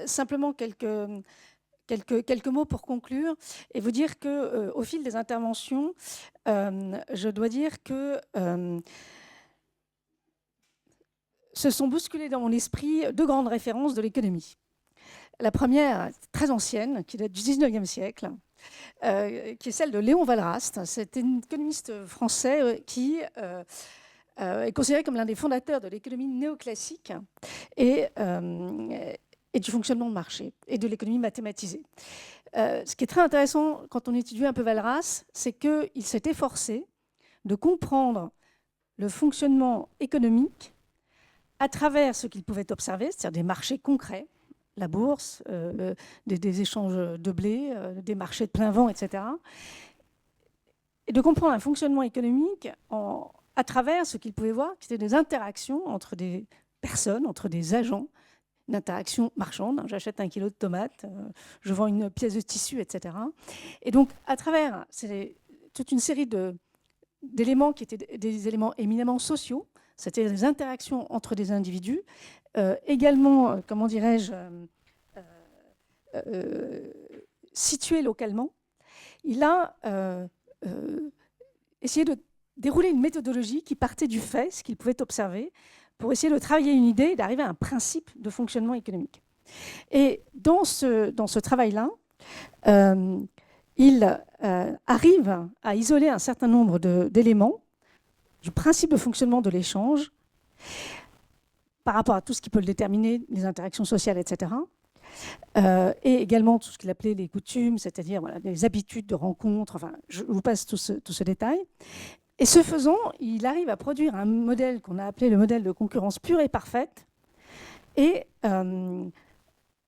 Simplement quelques mots pour conclure et vous dire qu'au fil des interventions, je dois dire que se sont bousculées dans mon esprit deux grandes références de l'économie. La première, très ancienne, qui date du 19e siècle, qui est celle de Léon Walras. C'est un économiste français qui est considéré comme l'un des fondateurs de l'économie néoclassique et du fonctionnement de marché et de l'économie mathématisée. Ce qui est très intéressant quand on étudie un peu Walras, c'est qu'il s'est efforcé de comprendre le fonctionnement économique à travers ce qu'il pouvait observer, c'est-à-dire des marchés concrets, la bourse, des échanges de blé, des marchés de plein vent, etc. Et de comprendre un fonctionnement économique à travers ce qu'il pouvait voir, qui étaient des interactions entre des personnes, entre des agents, une interaction marchande. J'achète 1 kilo de tomates, je vends une pièce de tissu, etc. Et donc, à travers toute une série d'éléments qui étaient des éléments éminemment sociaux, c'était des interactions entre des individus, également, comment dirais-je, situés localement. Il a essayé de dérouler une méthodologie qui partait du fait, ce qu'il pouvait observer, pour essayer de travailler une idée et d'arriver à un principe de fonctionnement économique. Et dans ce travail-là, il arrive à isoler un certain nombre d'éléments du principe de fonctionnement de l'échange par rapport à tout ce qui peut le déterminer, les interactions sociales, etc. Et également tout ce qu'il appelait les coutumes, c'est-à-dire voilà, les habitudes de rencontre. Enfin, je vous passe tout ce détail. Et ce faisant, il arrive à produire un modèle qu'on a appelé le modèle de concurrence pure et parfaite, et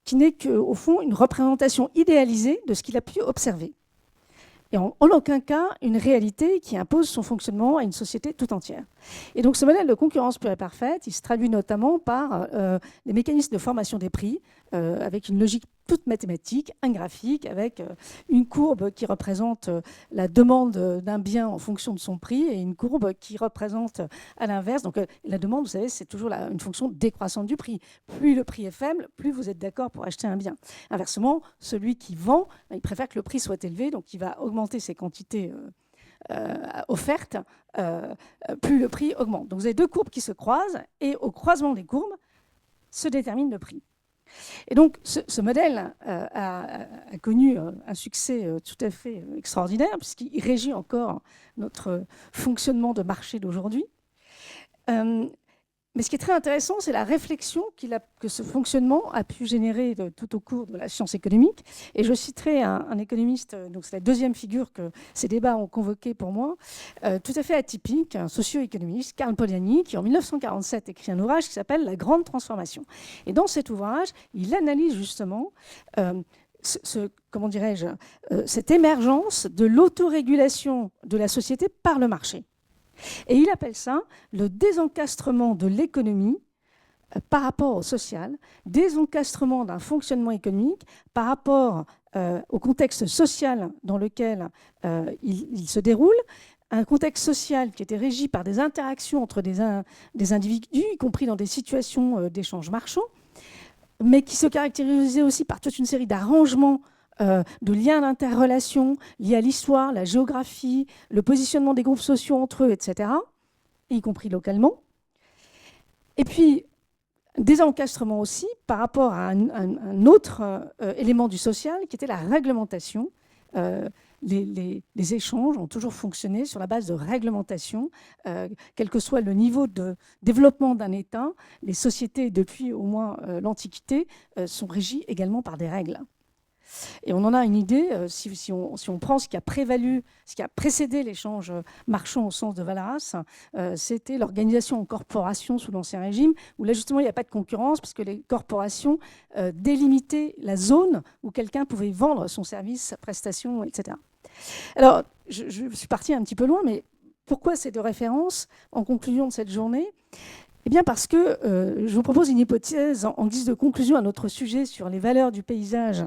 qui n'est qu'au fond une représentation idéalisée de ce qu'il a pu observer. Et en aucun cas une réalité qui impose son fonctionnement à une société tout entière. Et donc ce modèle de concurrence pure et parfaite, il se traduit notamment par les mécanismes de formation des prix, avec une logique toute mathématique, un graphique, avec une courbe qui représente la demande d'un bien en fonction de son prix, et une courbe qui représente à l'inverse. Donc la demande, vous savez, c'est toujours une fonction décroissante du prix. Plus le prix est faible, plus vous êtes d'accord pour acheter un bien. Inversement, celui qui vend, il préfère que le prix soit élevé, donc il va augmenter ses quantités offertes, plus le prix augmente. Donc vous avez deux courbes qui se croisent, et au croisement des courbes se détermine le prix. Et donc, ce modèle a connu un succès tout à fait extraordinaire, puisqu'il régit encore notre fonctionnement de marché d'aujourd'hui. Mais ce qui est très intéressant, c'est la réflexion que ce fonctionnement a pu générer tout au cours de la science économique. Et je citerai un économiste, donc c'est la deuxième figure que ces débats ont convoqué pour moi, tout à fait atypique, un socio-économiste, Karl Polanyi, qui en 1947 écrit un ouvrage qui s'appelle « La grande transformation ». Et dans cet ouvrage, il analyse justement comment dirais-je, cette émergence de l'autorégulation de la société par le marché. Et il appelle ça le désencastrement de l'économie par rapport au social, désencastrement d'un fonctionnement économique par rapport au contexte social dans lequel il se déroule, un contexte social qui était régi par des interactions entre des individus, y compris dans des situations d'échange marchand, mais qui se caractérisait aussi par toute une série d'arrangements de liens d'interrelation liés à l'histoire, la géographie, le positionnement des groupes sociaux entre eux, etc., y compris localement. Et puis, des encastrements aussi par rapport à un autre élément du social, qui était la réglementation. Les échanges ont toujours fonctionné sur la base de réglementation, quel que soit le niveau de développement d'un État. Les sociétés, depuis au moins l'Antiquité, sont régies également par des règles. Et on en a une idée, si on prend ce qui a prévalu, ce qui a précédé l'échange marchand au sens de Walras, c'était l'organisation en corporation sous l'Ancien Régime, où là justement il n'y a pas de concurrence, puisque les corporations délimitaient la zone où quelqu'un pouvait vendre son service, sa prestation, etc. Alors, je suis partie un petit peu loin, mais pourquoi ces deux références en conclusion de cette journée ? Eh bien parce que je vous propose une hypothèse en guise de conclusion à notre sujet sur les valeurs du paysage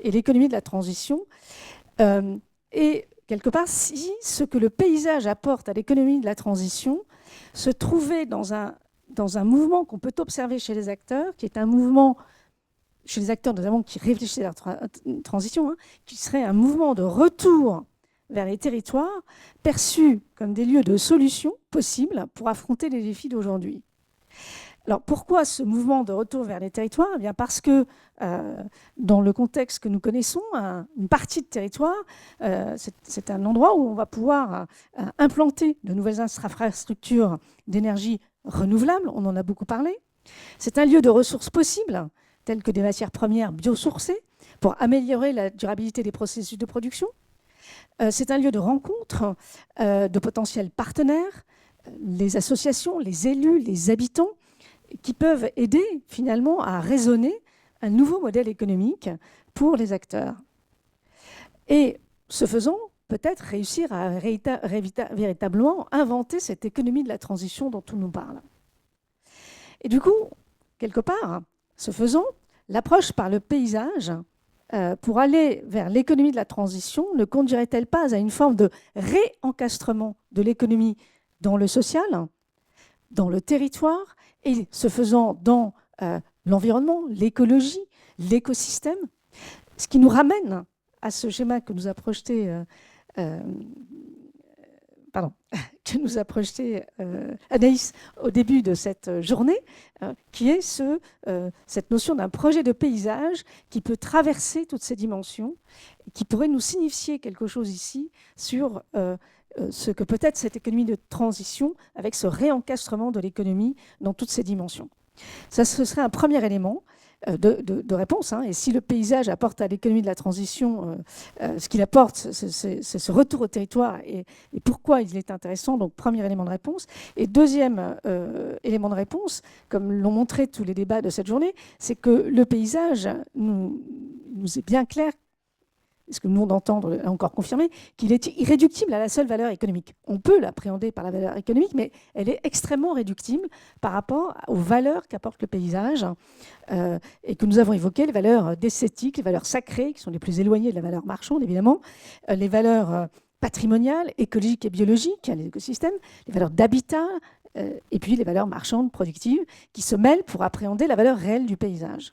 et l'économie de la transition. Et quelque part, si ce que le paysage apporte à l'économie de la transition se trouvait dans un mouvement qu'on peut observer chez les acteurs, qui est un mouvement chez les acteurs notamment qui réfléchissent à la transition, hein, qui serait un mouvement de retour vers les territoires perçus comme des lieux de solutions possibles pour affronter les défis d'aujourd'hui. Alors pourquoi ce mouvement de retour vers les territoires? Eh bien parce que dans le contexte que nous connaissons, une partie de territoire, c'est un endroit où on va pouvoir implanter de nouvelles infrastructures d'énergie renouvelable, on en a beaucoup parlé. C'est un lieu de ressources possibles, telles que des matières premières biosourcées, pour améliorer la durabilité des processus de production. C'est un lieu de rencontre de potentiels partenaires, les associations, les élus, les habitants, qui peuvent aider finalement à raisonner un nouveau modèle économique pour les acteurs. Et ce faisant, peut-être réussir à véritablement inventer cette économie de la transition dont on nous parle. Et du coup, quelque part, ce faisant, l'approche par le paysage pour aller vers l'économie de la transition ne conduirait-elle pas à une forme de réencastrement de l'économie dans le social, dans le territoire, et ce faisant dans l'environnement, l'écologie, l'écosystème, ce qui nous ramène à ce schéma que nous a projeté, Anaïs au début de cette journée, qui est cette notion d'un projet de paysage qui peut traverser toutes ces dimensions, qui pourrait nous signifier quelque chose ici sur ce que peut être cette économie de transition avec ce réencastrement de l'économie dans toutes ses dimensions. Ça, ce serait un premier élément de réponse. Hein. Et si le paysage apporte à l'économie de la transition ce qu'il apporte, c'est ce retour au territoire et pourquoi il est intéressant. Donc, premier élément de réponse. Et deuxième élément de réponse, comme l'ont montré tous les débats de cette journée, c'est que le paysage nous est bien clair, ce que nous venons d'entendre a encore confirmé, qu'il est irréductible à la seule valeur économique. On peut l'appréhender par la valeur économique, mais elle est extrêmement réductible par rapport aux valeurs qu'apporte le paysage et que nous avons évoquées, les valeurs d'esthétique, les valeurs sacrées, qui sont les plus éloignées de la valeur marchande, évidemment, les valeurs patrimoniales, écologiques et biologiques, les écosystèmes, les valeurs d'habitat, et puis les valeurs marchandes, productives, qui se mêlent pour appréhender la valeur réelle du paysage.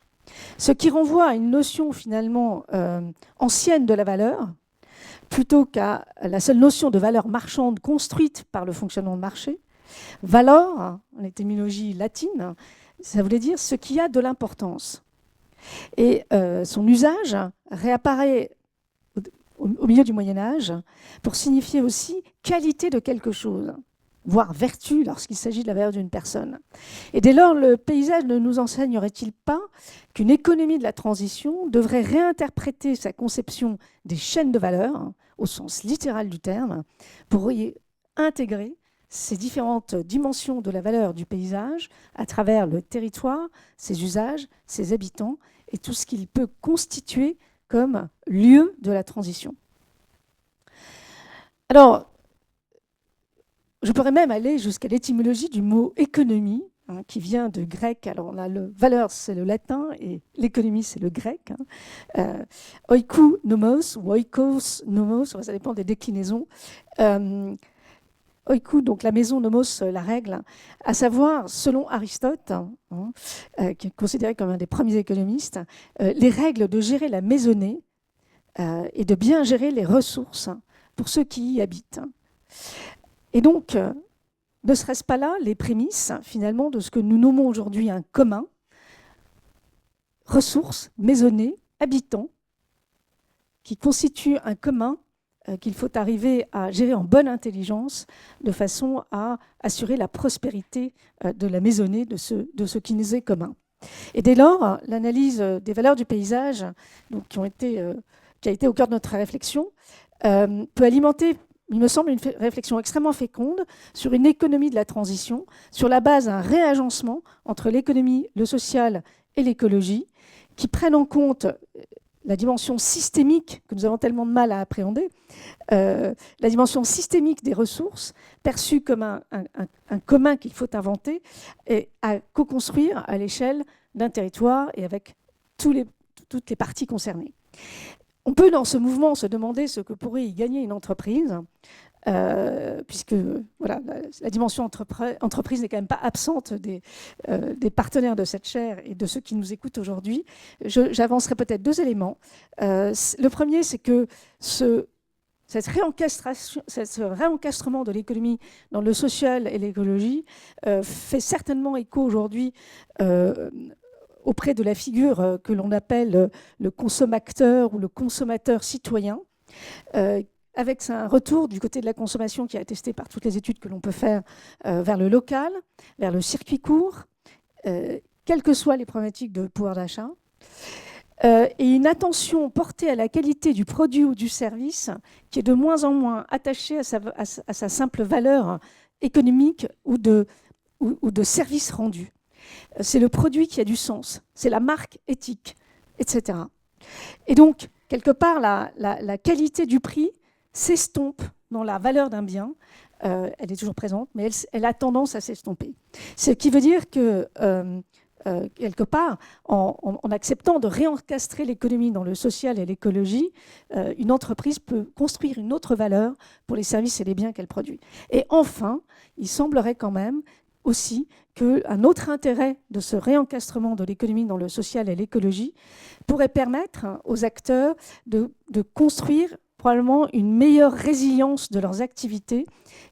Ce qui renvoie à une notion finalement ancienne de la valeur, plutôt qu'à la seule notion de valeur marchande construite par le fonctionnement de marché. Valor, en étymologie latine, ça voulait dire ce qui a de l'importance. Et son usage réapparaît au milieu du Moyen-Âge pour signifier aussi qualité de quelque chose, voire vertu lorsqu'il s'agit de la valeur d'une personne. Et dès lors, le paysage ne nous enseignerait-il pas qu'une économie de la transition devrait réinterpréter sa conception des chaînes de valeur, hein, au sens littéral du terme, pour y intégrer ces différentes dimensions de la valeur du paysage à travers le territoire, ses usages, ses habitants et tout ce qu'il peut constituer comme lieu de la transition. Alors, je pourrais même aller jusqu'à l'étymologie du mot économie, hein, qui vient de grec. Alors, on a le valeur, c'est le latin, et l'économie, c'est le grec. Hein. Oikou nomos ou oikos nomos, ça dépend des déclinaisons. Oikou, donc la maison, nomos, la règle, à savoir, selon Aristote, hein, qui est considéré comme un des premiers économistes, les règles de gérer la maisonnée et de bien gérer les ressources pour ceux qui y habitent. Et donc, ne serait-ce pas là les prémices, finalement, de ce que nous nommons aujourd'hui un commun, ressources, maisonnées, habitants, qui constituent un commun qu'il faut arriver à gérer en bonne intelligence, de façon à assurer la prospérité de la maisonnée, de ce qui nous est commun. Et dès lors, l'analyse des valeurs du paysage, donc, qui a été au cœur de notre réflexion, peut alimenter, il me semble, une réflexion extrêmement féconde sur une économie de la transition, sur la base d'un réagencement entre l'économie, le social et l'écologie, qui prennent en compte la dimension systémique que nous avons tellement de mal à appréhender, la dimension systémique des ressources, perçue comme un commun qu'il faut inventer et à co-construire à l'échelle d'un territoire et avec toutes les parties concernées. On peut, dans ce mouvement, se demander ce que pourrait y gagner une entreprise, puisque voilà, la dimension entreprise n'est quand même pas absente des partenaires de cette chaire et de ceux qui nous écoutent aujourd'hui. J'avancerai peut-être 2 éléments. Le premier, c'est que ce réencastrement de l'économie dans le social et l'écologie fait certainement écho aujourd'hui auprès de la figure que l'on appelle le consommateur ou le consommateur citoyen, avec un retour du côté de la consommation qui est attesté par toutes les études que l'on peut faire vers le local, vers le circuit court, quelles que soient les problématiques de pouvoir d'achat, et une attention portée à la qualité du produit ou du service qui est de moins en moins attachée à sa simple valeur économique ou de service rendu. C'est le produit qui a du sens, c'est la marque éthique, etc. Et donc, quelque part, la qualité du prix s'estompe dans la valeur d'un bien. Elle est toujours présente, mais elle a tendance à s'estomper. Ce qui veut dire que quelque part, en acceptant de réencastrer l'économie dans le social et l'écologie, une entreprise peut construire une autre valeur pour les services et les biens qu'elle produit. Et enfin, il semblerait quand même aussi qu'un autre intérêt de ce réencastrement de l'économie dans le social et l'écologie pourrait permettre aux acteurs de construire probablement une meilleure résilience de leurs activités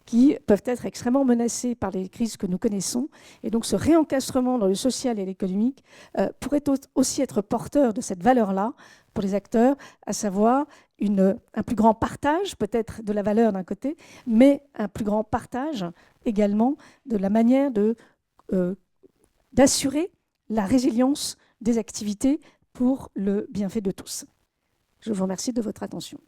qui peuvent être extrêmement menacées par les crises que nous connaissons. Et donc ce réencastrement dans le social et l'économique pourrait aussi être porteur de cette valeur-là pour les acteurs, à savoir un plus grand partage peut-être de la valeur d'un côté, mais un plus grand partage également de la manière d'assurer la résilience des activités pour le bienfait de tous. Je vous remercie de votre attention.